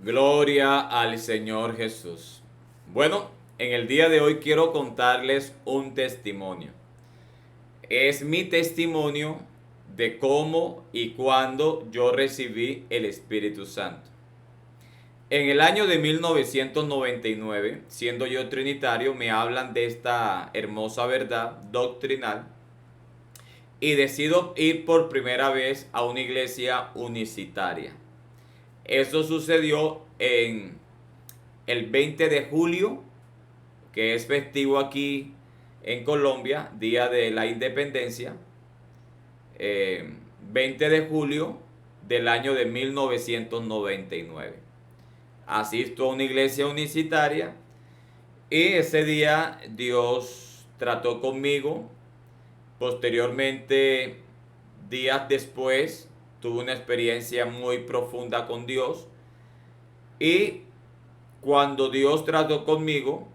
Gloria al Señor Jesús. Bueno, en el día de hoy quiero contarles un testimonio. Es mi testimonio de cómo y cuándo yo recibí el Espíritu Santo. En el año de 1999, siendo yo trinitario, me hablan de esta hermosa verdad doctrinal y decido ir por primera vez a una iglesia unicitaria. Eso sucedió en el 20 de julio, que es festivo aquí en Colombia, Día de la Independencia, 20 de julio del año de 1999. Asisto a una iglesia unicitaria y ese día Dios trató conmigo. Posteriormente, días después, tuve una experiencia muy profunda con Dios y cuando Dios trató conmigo,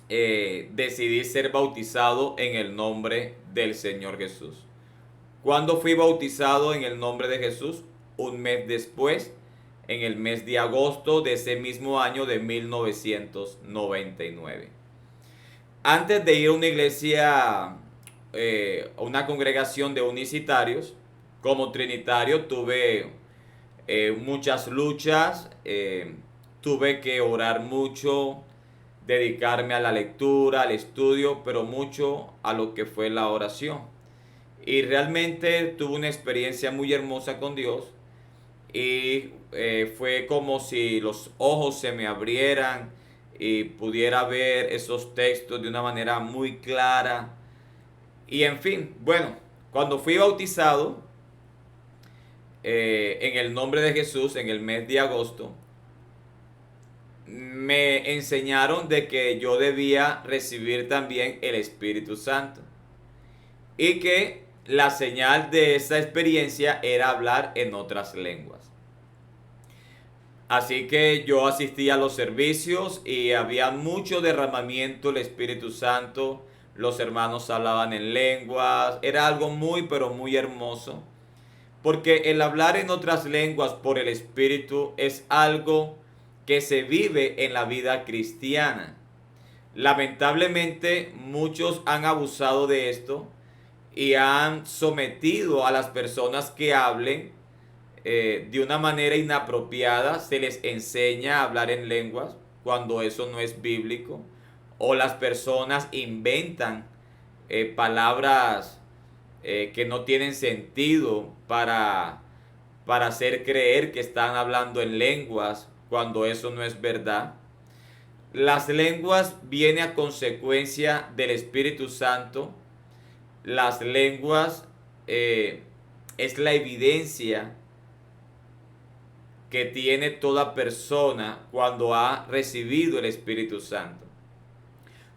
decidí ser bautizado en el nombre del Señor Jesús. Cuando fui bautizado en el nombre de Jesús, un mes después, en el mes de agosto de ese mismo año de 1999. Antes de ir a una iglesia, a una congregación de unicitarios, como trinitario tuve muchas luchas, tuve que orar mucho, dedicarme a la lectura, al estudio, pero mucho a lo que fue la oración. Y realmente tuve una experiencia muy hermosa con Dios y fue como si los ojos se me abrieran y pudiera ver esos textos de una manera muy clara. Y en fin, bueno, cuando fui bautizado en el nombre de Jesús en el mes de agosto, me enseñaron de que yo debía recibir también el Espíritu Santo y que la señal de esa experiencia era hablar en otras lenguas. Así que yo asistí a los servicios y había mucho derramamiento del Espíritu Santo. Los hermanos hablaban en lenguas. Era algo muy, pero muy hermoso. Porque el hablar en otras lenguas por el Espíritu es algo que se vive en la vida cristiana. Lamentablemente muchos han abusado de esto y han sometido a las personas que hablen de una manera inapropiada. Se les enseña a hablar en lenguas cuando eso no es bíblico, o las personas inventan palabras que no tienen sentido para hacer creer que están hablando en lenguas cuando eso no es verdad. Las lenguas vienen a consecuencia del Espíritu Santo. Las lenguas es la evidencia que tiene toda persona cuando ha recibido el Espíritu Santo.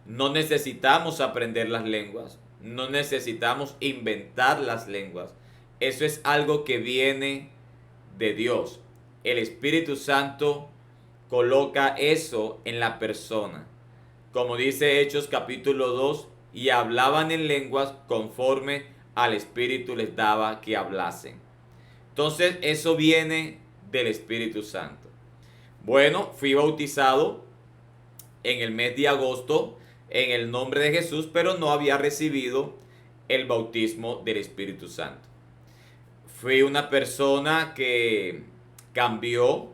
No necesitamos aprender las lenguas, no necesitamos inventar las lenguas. Eso es algo que viene de Dios. El Espíritu Santo coloca eso en la persona. Como dice Hechos capítulo 2, y hablaban en lenguas conforme al Espíritu les daba que hablasen. Entonces eso viene del Espíritu Santo. Bueno, fui bautizado en el mes de agosto en el nombre de Jesús, pero no había recibido el bautismo del Espíritu Santo. Fui una persona que cambió,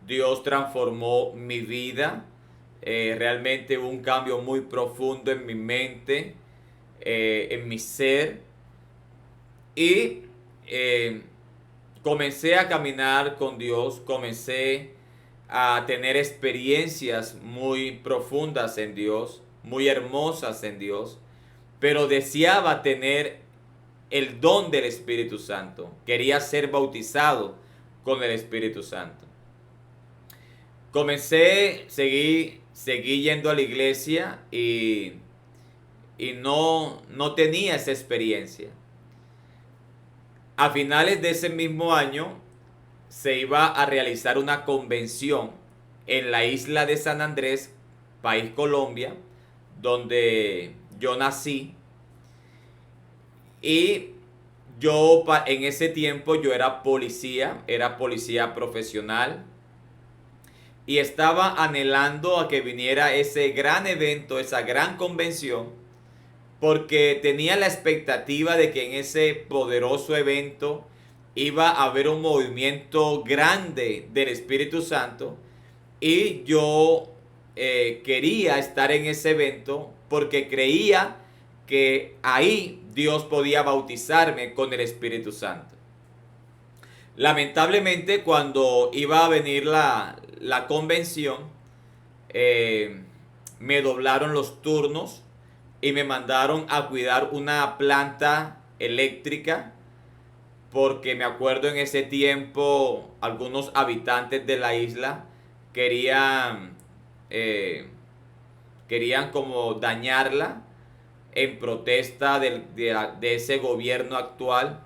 Dios transformó mi vida, realmente hubo un cambio muy profundo en mi mente, en mi ser, y eh, comencé a caminar con Dios, comencé a tener experiencias muy profundas en Dios, muy hermosas en Dios, pero deseaba tener el don del Espíritu Santo. Quería ser bautizado con el Espíritu Santo. Seguí yendo a la iglesia y no tenía esa experiencia. A finales de ese mismo año se iba a realizar una convención en la isla de San Andrés, país Colombia, donde yo nací. Y yo en ese tiempo yo era policía profesional. y estaba anhelando a que viniera ese gran evento, esa gran convención, porque tenía la expectativa de que en ese poderoso evento iba a haber un movimiento grande del Espíritu Santo, y yo quería estar en ese evento porque creía que ahí Dios podía bautizarme con el Espíritu Santo. Lamentablemente, cuando iba a venir la convención, eh, me doblaron los turnos y me mandaron a cuidar una planta eléctrica, porque me acuerdo en ese tiempo algunos habitantes de la isla querían, eh, querían como dañarla en protesta de ese gobierno actual.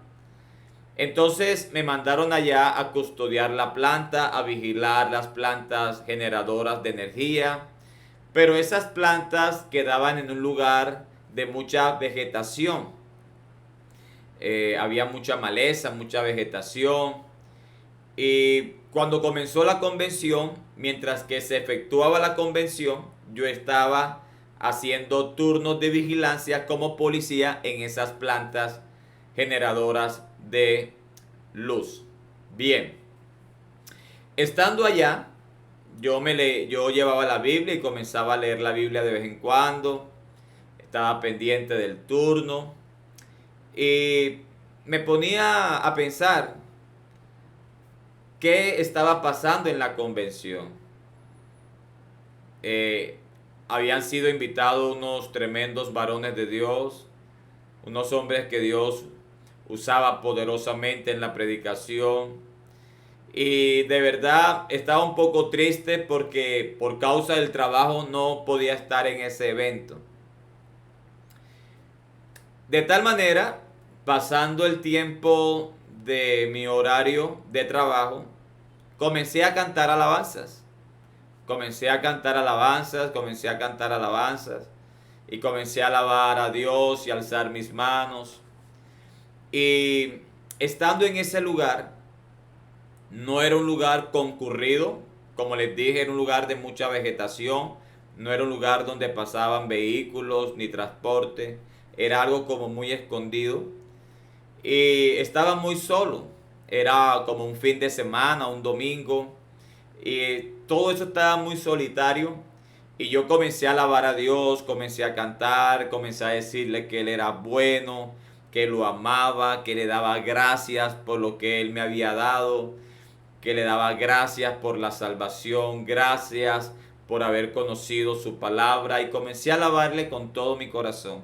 Entonces me mandaron allá a custodiar la planta, a vigilar las plantas generadoras de energía, pero esas plantas quedaban en un lugar de mucha vegetación. Había mucha maleza, mucha vegetación. Y cuando comenzó la convención, mientras que se efectuaba la convención, yo estaba haciendo turnos de vigilancia como policía en esas plantas generadoras de luz. Bien, estando allá, yo llevaba la Biblia y comenzaba a leer la Biblia de vez en cuando. Estaba pendiente del turno y me ponía a pensar qué estaba pasando en la convención. Eh, Habían sido invitados unos tremendos varones de Dios, unos hombres que Dios usaba poderosamente en la predicación. Y de verdad estaba un poco triste porque por causa del trabajo no podía estar en ese evento. De tal manera, pasando el tiempo de mi horario de trabajo, comencé a cantar alabanzas. Comencé a cantar alabanzas, comencé a cantar alabanzas. Y comencé a alabar a Dios y alzar mis manos. Y estando en ese lugar, no era un lugar concurrido, como les dije, era un lugar de mucha vegetación, no era un lugar donde pasaban vehículos ni transporte, era algo como muy escondido y estaba muy solo, era como un fin de semana, un domingo, y todo eso estaba muy solitario. Y yo comencé a alabar a Dios, comencé a cantar, comencé a decirle que Él era bueno, que lo amaba, que le daba gracias por lo que Él me había dado, que le daba gracias por la salvación, gracias por haber conocido su palabra, y comencé a alabarle con todo mi corazón.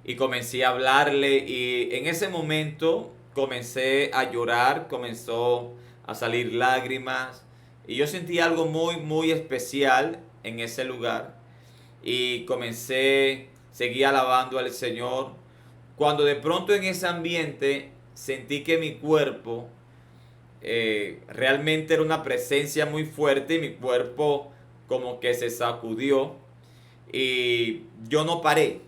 Y comencé a hablarle, y en ese momento comencé a llorar, comenzó a salir lágrimas y yo sentí algo muy muy especial en ese lugar y seguí alabando al Señor, cuando de pronto en ese ambiente sentí que mi cuerpo realmente era una presencia muy fuerte, y mi cuerpo como que se sacudió y yo no paré.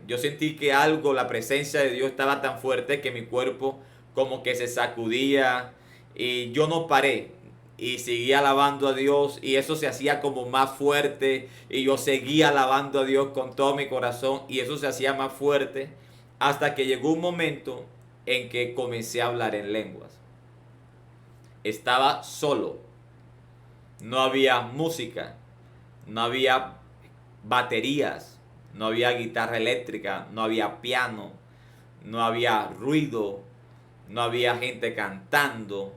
Yo sentí que algo, la presencia de Dios estaba tan fuerte que mi cuerpo como que se sacudía y yo no paré. Y seguía alabando a Dios y eso se hacía como más fuerte y yo seguía alabando a Dios con todo mi corazón y eso se hacía más fuerte hasta que llegó un momento en que comencé a hablar en lenguas. Estaba solo, no había música, no había baterías, no había guitarra eléctrica, no había piano, no había ruido, no había gente cantando,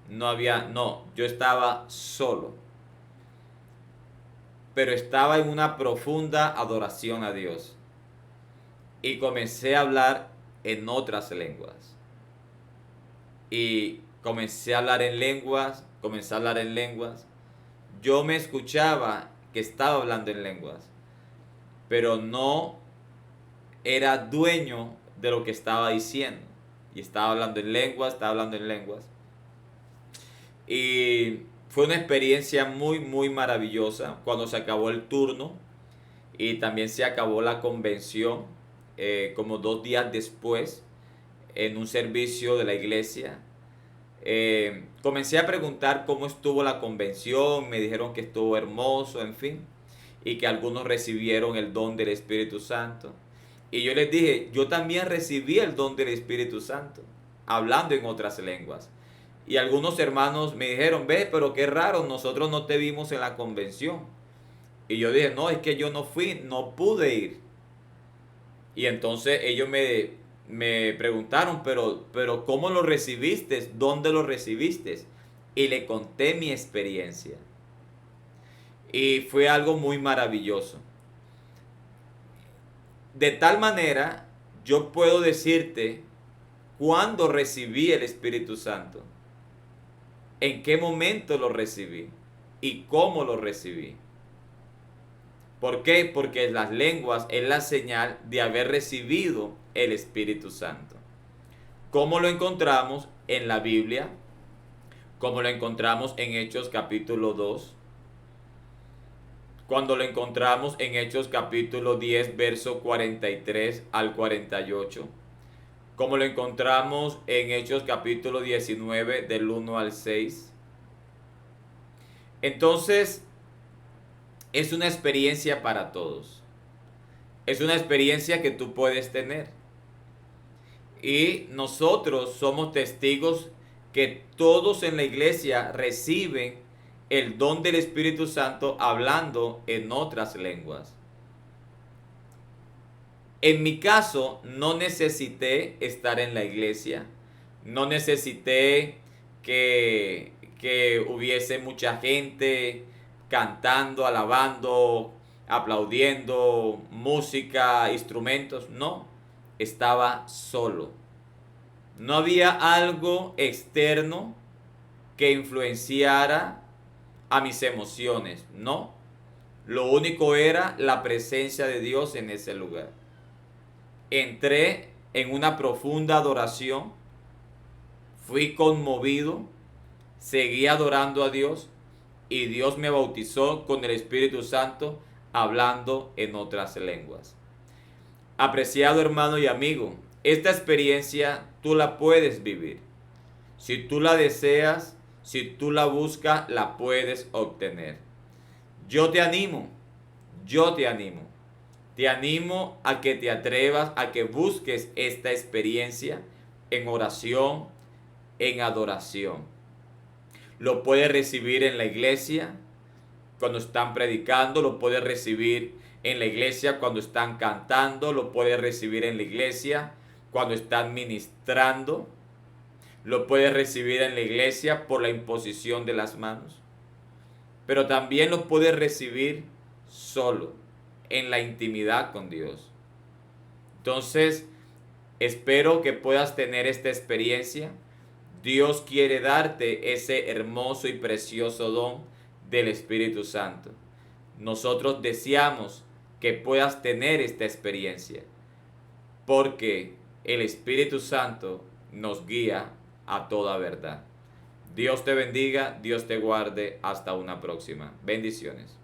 no, yo estaba solo. Pero estaba en una profunda adoración a Dios. Y comencé a hablar en otras lenguas. Y comencé a hablar en lenguas, comencé a hablar en lenguas. Yo me escuchaba que estaba hablando en lenguas, pero no era dueño de lo que estaba diciendo. Y estaba hablando en lenguas, estaba hablando en lenguas. Y fue una experiencia muy, muy maravillosa cuando se acabó el turno y también se acabó la convención, como 2 días después, en un servicio de la iglesia. comencé a preguntar cómo estuvo la convención, me dijeron que estuvo hermoso, en fin, y que algunos recibieron el don del Espíritu Santo. Y yo les dije, yo también recibí el don del Espíritu Santo, hablando en otras lenguas. Y algunos hermanos me dijeron, ve, pero qué raro, nosotros no te vimos en la convención. Y yo dije, no, es que yo no fui, no pude ir. Y entonces ellos me preguntaron, pero ¿cómo lo recibiste? ¿Dónde lo recibiste? Y le conté mi experiencia. Y fue algo muy maravilloso. De tal manera, yo puedo decirte cuándo recibí el Espíritu Santo, en qué momento lo recibí y cómo lo recibí. ¿Por qué? Porque las lenguas es la señal de haber recibido el Espíritu Santo. ¿Cómo lo encontramos en la Biblia? Como lo encontramos en Hechos capítulo 2. Cuando lo encontramos en Hechos capítulo 10, verso 43 al 48. Como lo encontramos en Hechos capítulo 19, del 1 al 6. Entonces, es una experiencia para todos. Es una experiencia que tú puedes tener. Y nosotros somos testigos que todos en la iglesia reciben el don del Espíritu Santo hablando en otras lenguas. En mi caso, no necesité estar en la iglesia, no necesité que hubiese mucha gente cantando, alabando, aplaudiendo, música, instrumentos, no, estaba solo. No había algo externo que influenciara a mis emociones, no. Lo único era la presencia de Dios en ese lugar. Entré en una profunda adoración, fui conmovido, seguí adorando a Dios y Dios me bautizó con el Espíritu Santo hablando en otras lenguas. Apreciado hermano y amigo, esta experiencia tú la puedes vivir. Si tú la deseas, si tú la buscas, la puedes obtener. Yo te animo, yo te animo. Te animo a que te atrevas, a que busques esta experiencia en oración, en adoración. Lo puedes recibir en la iglesia cuando están predicando, lo puedes recibir en la iglesia cuando están cantando, lo puedes recibir en la iglesia cuando están ministrando, lo puedes recibir en la iglesia por la imposición de las manos, pero también lo puedes recibir solo, en la intimidad con Dios. Entonces, espero que puedas tener esta experiencia. Dios quiere darte ese hermoso y precioso don del Espíritu Santo. Nosotros deseamos que puedas tener esta experiencia, porque el Espíritu Santo nos guía a toda verdad. Dios te bendiga, Dios te guarde. Hasta una próxima. Bendiciones.